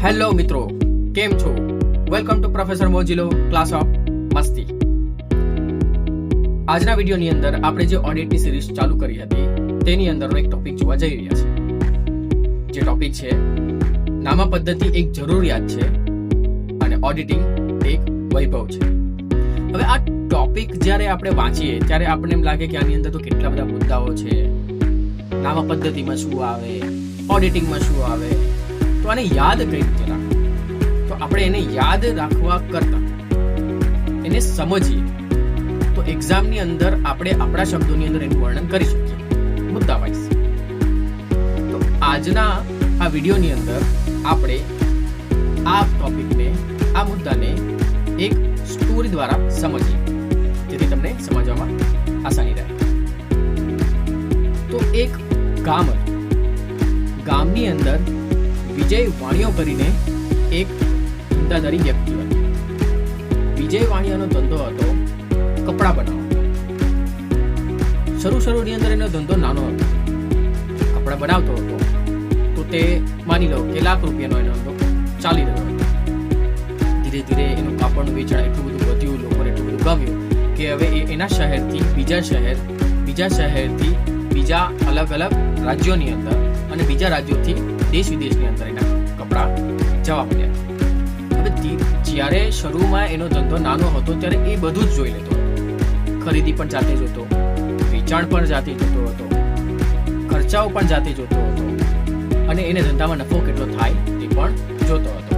Hello મિત્રો, કેમ છો? Welcome to professor Mojilo class of masti. આજના વિડીયોની અંદર આપણે જે ઓડિટની સિરીઝ ચાલુ કરી હતી તેની અંદરનો એક ટોપિક જોવા જઈ રહ્યા છે. જે ટોપિક છે નામા પદ્ધતિ એક જરૂરિયાત છે અને ઓડિટિંગ એક વૈભવ છે. હવે આ ટોપિક જ્યારે આપણે વાંચીએ ત્યારે આપણને એમ લાગે કે આની અંદર તો કેટલા બધા મુદ્દાઓ છે. નામા પદ્ધતિમાં શું આવે, ઓડિટિંગમાં શું આવે, તો આને યાદ કઈ રીતે રાખવું? તો આપણે એને યાદ રાખવા કરતા એને સમજીએ તો એક્ઝામની અંદર આપણે આપણા શબ્દોની અંદર એનું વર્ણન કરી શકીએ મુદ્દા વાઇઝ. તો આજના આ વિડીયોની અંદર આપણે આ ટોપિકને, આ મુદ્દાને એક સ્ટોરી દ્વારા સમજીએ જેથી તમને સમજવામાં આસાની રહે. તો એક ગામ હતું. ગામની અંદર વિજય વાણિયો કરીને એક ધંધાદારી વ્યક્તિ હતો. વિજય વાણિયાનો ધંધો હતો કપડા બનાવવાનો. શરૂની અંદર એનો ધંધો નાનો હતો. કપડા બનાવતો હતો તો તે માની લો કે લાખ રૂપિયાનો એનો ધંધો ચાલી રહ્યો હતો. ધીરે ધીરે એનું કાપડનું વેચાણ એટલું બધું વધ્યું, લોકોને એટલું બધું ગમ્યું કે હવે એના શહેરથી બીજા શહેર, બીજા શહેરથી બીજા અલગ અલગ રાજ્યોની અંદર અને બીજા રાજ્યોથી દેશ વિદેશની અંદર એના કપડા જવા માંડ્યા. હવે જ્યારે શરૂમાં એનો ધંધો નાનો હતો ત્યારે એ બધું જ જોઈ લેતો હતો. ખરીદી પણ જાતે જોતો, વેચાણ પણ જાતે જોતો હતો, ખર્ચાઓ પણ જાતે જોતો હતો અને એને ધંધામાં નફો કેટલો થાય તે પણ જોતો હતો.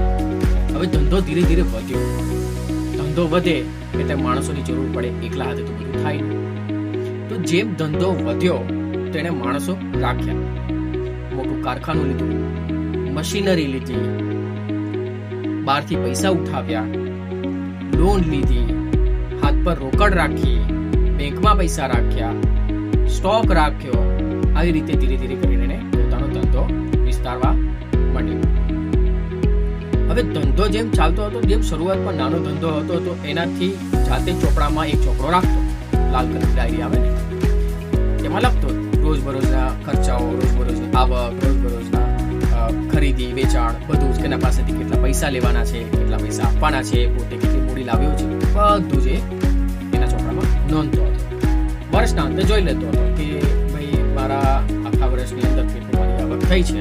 હવે ધંધો ધીરે ધીરે વધ્યો. ધંધો વધે એટલે માણસોની જરૂર પડે, એકલા હાથે તો બધું થાય નહીં. તો જેમ ધંધો વધ્યો તો એને માણસો રાખ્યા. મોટું કારખાનું લીધું, મશીનરી લીધી, બહારથી પૈસા ઉઠાવ્યા, લોન લીધી, હાથ પર રોકડ રાખી, બેંકમાં પૈસા રાખ્યા, સ્ટોક રાખ્યો. આવી રીતે ધીરે ધીરે કરીને પોતાનો ધંધો વિસ્તારવા માંડ્યો. હવે ધંધો જેમ ચાલતો હતો, જેમ શરૂઆતમાં નાનો ધંધો હતો તો એનાથી જાતે ચોપડામાં એક ચોપડો રાખતો, લાલ કલરની ડાયરી આવે ને એમાં લખતો રોજબરોજના ખર્ચાઓ, રોજબરોજની આવક, રોજબરોજના ખરીદી, વેચાણ, બધું જ. એના પાસેથી કેટલા પૈસા લેવાના છે, કેટલા પૈસા આપવાના છે, પોતે કેટલી મૂડી લાવ્યો છે, બધું જ એના ચોપડામાં નોંધતો હતો. વર્ષના અંતે જોઈ લેતો હતો કે ભાઈ મારા આખા વર્ષની અંદર કેટલી મારી આવક થઈ છે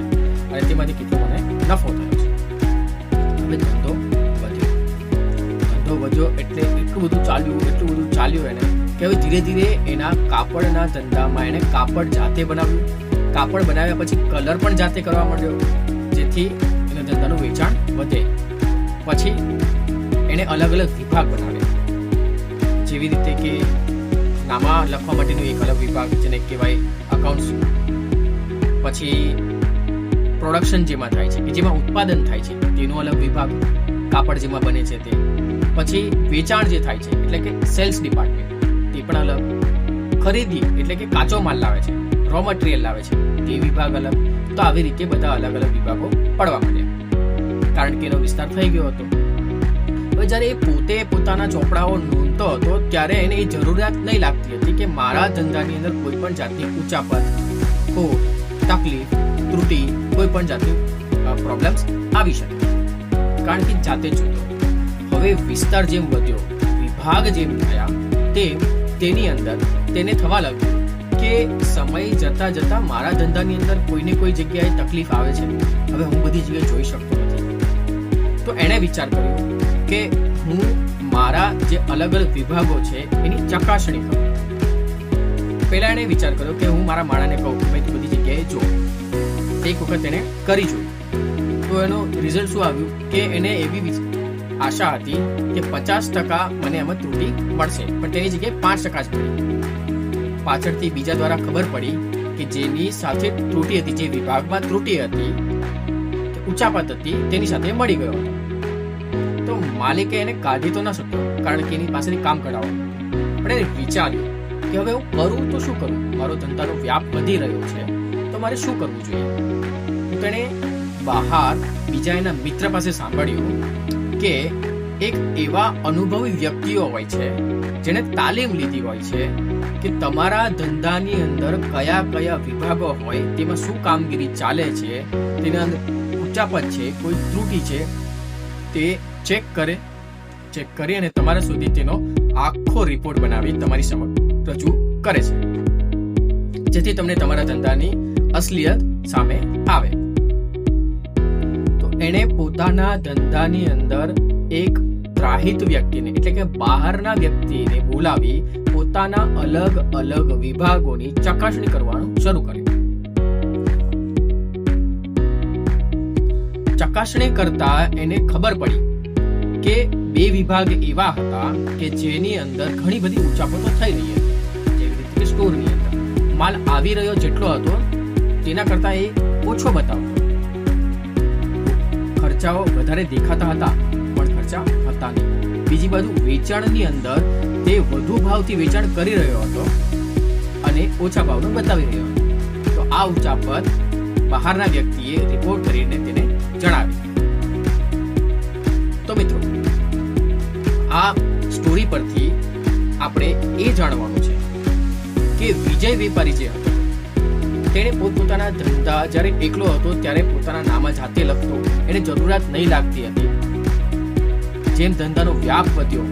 અને તેમાંથી કેટલો મને નફો થયો છે. હવે ધંધો વધ્યો એટલે એટલું બધું ચાલ્યું એને કે હવે ધીરે ધીરે એના કાપડના ધંધામાં એને કાપડ જાતે બનાવ્યું. કાપડ બનાવ્યા પછી કલર પણ જાતે કરવા માંડ્યો જેથી એના ધંધાનું વેચાણ વધે. પછી એને અલગ અલગ વિભાગ બનાવ્યા, જેવી રીતે કે નામા લખવા માટેનો એક અલગ વિભાગ જેને કહેવાય અકાઉન્ટ્સ. પછી પ્રોડક્શન જેમાં થાય છે, કે જેમાં ઉત્પાદન થાય છે તેનો અલગ વિભાગ, કાપડ જેમાં બને છે તે. પછી વેચાણ જે થાય છે એટલે કે સેલ્સ ડિપાર્ટમેન્ટ, તે પણ અલગ. ખરીદી એટલે કે કાચો માલ લાવે છે, રો મટીરિયલ લાવે છે, તે વિભાગ અલગ. તો આવી રીતે બધા અલગ અલગ વિભાગો પડવા માંડ્યા કારણ કે એનો વિસ્તાર થઈ ગયો હતો. હવે જ્યારે એ પોતે પોતાના ચોપડાઓ નોંધતો હતો ત્યારે એને એ જરૂરિયાત નહીં લાગતી હતી કે મારા ધંધાની અંદર કોઈ પણ જાતની ઉચાપત, ખોટ, તકલીફ, ત્રુટિ, કોઈ પણ જાતની પ્રોબ્લેમ્સ આવી શકે કારણ કે જાતે જ જોતો. હવે વિસ્તાર જેમ વધ્યો, વિભાગ જેમ થયા તેની અંદર તેને થવા લાગ્યું કે સમય જતા જતા મારા ધંધાની અંદર કોઈને કોઈ જગ્યાએ તકલીફ આવે છે. હવે હું બધી જગ્યાએ જોઈ શકતો નથી. તો એણે વિચાર કર્યો કે હું મારા જે અલગ અલગ વિભાગો છે એની ચકાસણી કરું. પહેલા એણે વિચાર કર્યો કે હું મારા માળાને કહું કે ભાઈ તું બધી જગ્યાએ જો. એક વખત એને કરી જોયું તો એનો રિઝલ્ટ શું આવ્યું કે એને એવી આશા હતી કે 50% મને એમાં ત્રુટિ મળશે, પણ તેની જગ્યાએ 5% જ મળી. પાછળથી બીજા દ્વારા ખબર પડી કે જેની સાથે ત્રુટિ હતી, જે વિભાગમાં ત્રુટિ હતી, ઉચાપત હતી, તેની સાથે મળી ગયો હતો. તો માલિકે એને કાઢી તો ન શક્યો કારણ કે એની પાસેથી કામ કઢાવવાનું. પણ એને વિચાર્યું કે હવે હું કરું તો શું કરું? મારો ધંધાનો વ્યાપ વધી રહ્યો છે તો મારે શું કરવું જોઈએ? તો તેણે બહાર બીજા એના મિત્ર પાસે સાંભળ્યું કે એક એવા અનુભવી વ્યક્તિઓ હોય છે જેને તાલીમ લીધી હોય છે કે તમારા ધંધાની અંદર કયા કયા વિભાગો હોય, તેમાં શું કામગીરી ચાલે છે, તેના અંદર ઉચાપત છે, કોઈ ત્રુટિ છે, તે ચેક કરી અને તમારા સુધી તેનો આખો રિપોર્ટ બનાવી તમારી સમક્ષ રજૂ કરે છે, જેથી તમને તમારા ધંધાની અસલિયત સામે આવે. તો એણે પોતાના ધંધાની અંદર એક ત્રાહિત વ્યક્તિને એટલે કે બહારના વ્યક્તિને બોલાવી પોતાના અલગ અલગ વિભાગોની ચકાસણી કરવાનું શરૂ કર્યું. ચકાસણી કરતા એને ખબર પડી કે 2 વિભાગ એવા હતા કે જેની અંદર ઘણી બધી ઉચાપતો થઈ રહી હતી. જેવી રીતે સ્ટોરની અંદર માલ આવી રહ્યો જેટલો હતો તેના કરતા એ ઓછો બતાવતો. ખર્ચાઓ વધારે દેખાતા હતા પણ ખર્ચા હતા નહીં. બીજી બાજુ વેચાણની અંદર તે વધુ ભાવથી વેચાણ કરી રહ્યો હતો અને ઓછા ભાવનો બતાવી રહ્યો હતો. તો આ ઉચાપત બહારના વ્યક્તિએ રિપોર્ટ કરીને તેને જણાવી. તો મિત્રો, આ સ્ટોરી પરથી આપણે એ જાણવાનું છે કે વિજય વેપારી જે હતો તેણે પોતપોતાના ધંધા જ્યારે એકલો હતો ત્યારે પોતાના નામ જાતે લખતો, એને જરૂરિયાત નહીં લાગતી હતી. જેમ ધંધાનો વ્યાપ વધ્યો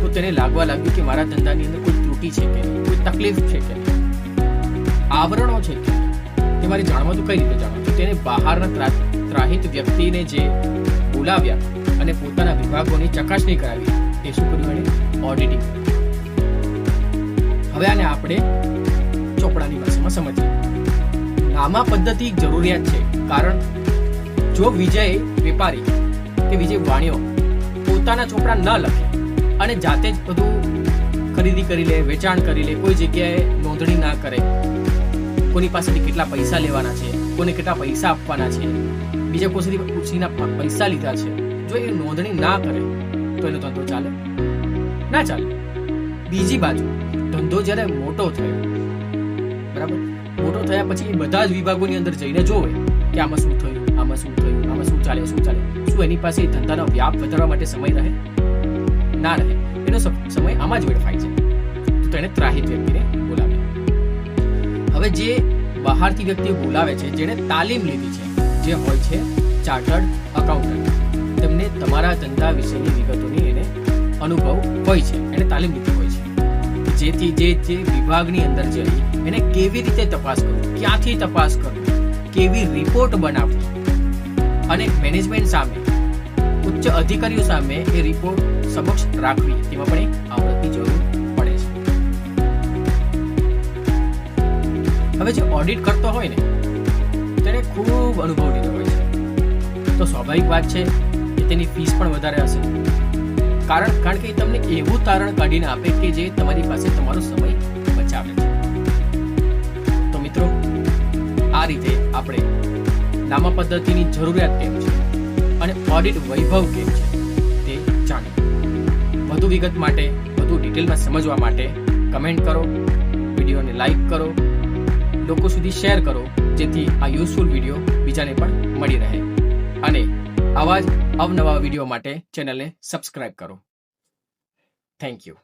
તો તેને લાગવા લાગ્યું કે મારા ધંધાની અંદર કોઈ ત્રુટિ છે કે કોઈ તકલીફ છે કે આવરણો છે કે તે મારે જાણવા તો કઈ રીતે જાણવા. તો તેને બહારના ત્રાહિત વ્યક્તિને જે બોલાવ્યા અને પોતાના વિભાગોની ચકાસણી કરાવી. એ શું કર્યું? એને ઓડિટિંગ. હવે આને આપણે ચોપડાની ભાષામાં સમજીએ. નામા પદ્ધતિ જરૂરિયાત છે, કારણ જો વિજય વેપારી કે વિજય વાણિયો પોતાના ચોપડા ન લખે અને જાતે જ બધું ખરીદી કરી લે, વેચાણ કરી લે, કોઈ જગ્યાએ નોંધણી ના કરે, કોની પાસેથી કેટલા પૈસા લેવાના છે, કોને કેટલા પૈસા આપવાના છે, બીજા કોઈના પૈસા લીધા છે, જો એ નોંધણી ના કરે તો એનો ધંધો ચાલે ના ચાલે. બીજી બાજુ ધંધો જ્યારે મોટો થયો, બરાબર, મોટો થયા પછી બધા જ વિભાગોની અંદર જઈને જોવે કે આમાં શું થયું, આમાં શું થયું, આમાં શું ચાલે. શું એની પાસે ધંધાનો વ્યાપ વધારવા માટે સમય રહે? ના રહે. એનો સમય આમાં જ વેડફાય છે. તો તેને ત્રાહિત વ્યક્તિને બોલાવે. હવે જે બહારથી વ્યક્તિ બોલાવે છે, જેને તાલીમ લીધી છે, જે હોય છે ચાર્ટર્ડ એકાઉન્ટન્ટ, તેમને તમારા ધંધા વિશેની વિગતોની એને અનુભવ હોય છે, એને તાલીમ લીધી હોય છે, જેથી જે વિભાગની અંદર જઈ એને કેવી રીતે તપાસ કરવી, ક્યાંથી તપાસ કરવી, કેવી રિપોર્ટ બનાવવી અને મેનેજમેન્ટ સામે, ઉચ્ચ અધિકારીઓ સામે એ રિપોર્ટ સમક્ષ રાખવી, તેમાં પણ એક આવડતની જરૂર પડે છે. હવે જે ઓડિટ કરતો હોય ને તેને ખૂબ અનુભવ લીધો હોય છે, તો સ્વાભાવિક વાત છે કે તેની ફીસ પણ વધારે હશે. કારણ કે તમને એવું તારણ કાઢીને આપે કે જે તમારી પાસે તમારો સમય બચાવે છે. તો મિત્રો, આ રીતે આપણે નામા પદ્ધતિની જરૂરિયાત કેમ છે અને ઓડિટ વૈભવ કેમ છે તે જાણ્યું. વધુ વિગત માટે, વધુ ડિટેલમાં સમજવા માટે કમેન્ટ કરો, વિડીયોને લાઈક કરો, લોકો સુધી શેર કરો, જેથી આ યુઝફુલ વિડીયો બીજાને પણ મળી રહે. અને આવા જ અવનવા વિડીયો માટે ચેનલને સબસ્ક્રાઇબ કરો. Thank you.